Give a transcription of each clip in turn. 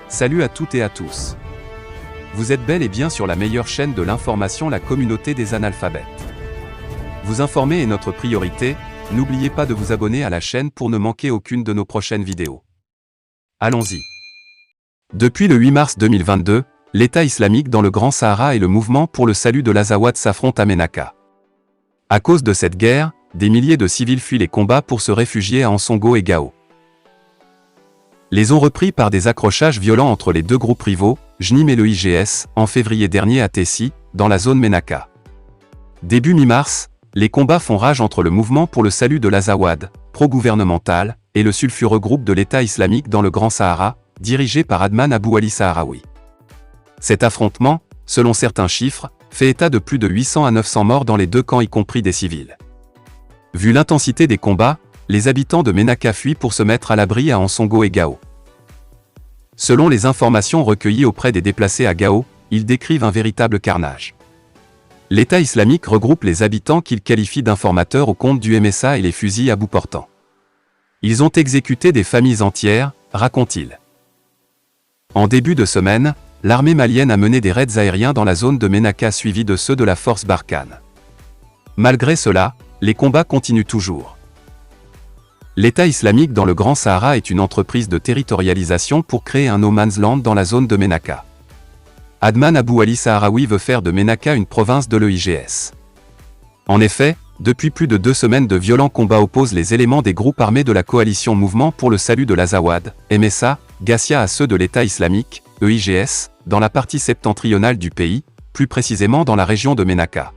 Salut à toutes et à tous. Vous êtes bel et bien sur la meilleure chaîne de l'information, la communauté des analphabètes. Vous informer est notre priorité, n'oubliez pas de vous abonner à la chaîne pour ne manquer aucune de nos prochaines vidéos. Allons-y. Depuis le 8 mars 2022, l'État islamique dans le Grand Sahara et le mouvement pour le salut de l'Azawad s'affrontent à Ménaka. À cause de cette guerre, des milliers de civils fuient les combats pour se réfugier à Ansongo et Gao. Les ont repris par des accrochages violents entre les deux groupes rivaux, JNIM et le IGS, en février dernier à Tessi, dans la zone Ménaka. Début mi-mars, les combats font rage entre le mouvement pour le salut de l'Azawad, pro-gouvernemental, et le sulfureux groupe de l'État islamique dans le Grand Sahara, dirigé par Adman Abou Ali Sahraoui. Cet affrontement, selon certains chiffres, fait état de plus de 800 à 900 morts dans les deux camps y compris des civils. Vu l'intensité des combats, les habitants de Ménaka fuient pour se mettre à l'abri à Ansongo et Gao. Selon les informations recueillies auprès des déplacés à Gao, ils décrivent un véritable carnage. L'État islamique regroupe les habitants qu'il qualifie d'informateurs au compte du MSA et les fusille à bout portant. Ils ont exécuté des familles entières, raconte-t-il. En début de semaine, l'armée malienne a mené des raids aériens dans la zone de Ménaka suivis de ceux de la force Barkhane. Malgré cela, les combats continuent toujours. L'État islamique dans le Grand Sahara est une entreprise de territorialisation pour créer un no man's land dans la zone de Ménaka. Adman Abou Ali Sahraoui veut faire de Ménaka une province de l'EIGS. En effet, depuis plus de 2 semaines de violents combats opposent les éléments des groupes armés de la coalition Mouvement pour le salut de l'Azawad, MSA, Gassia à ceux de l'État islamique, EIGS, dans la partie septentrionale du pays, plus précisément dans la région de Ménaka.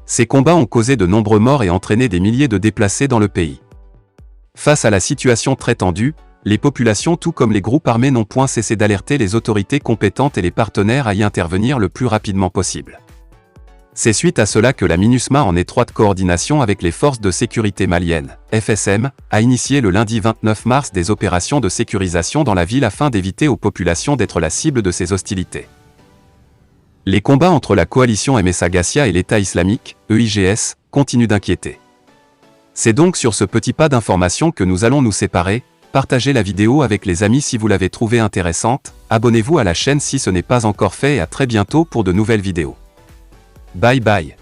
Ces combats ont causé de nombreux morts et entraîné des milliers de déplacés dans le pays. Face à la situation très tendue, les populations tout comme les groupes armés n'ont point cessé d'alerter les autorités compétentes et les partenaires à y intervenir le plus rapidement possible. C'est suite à cela que la MINUSMA, en étroite coordination avec les forces de sécurité maliennes, FSM, a initié le lundi 29 mars des opérations de sécurisation dans la ville afin d'éviter aux populations d'être la cible de ces hostilités. Les combats entre la coalition MSA Gassia et l'État islamique, EIGS, continuent d'inquiéter. C'est donc sur ce petit pas d'information que nous allons nous séparer. Partagez la vidéo avec les amis si vous l'avez trouvée intéressante, abonnez-vous à la chaîne si ce n'est pas encore fait et à très bientôt pour de nouvelles vidéos. Bye bye.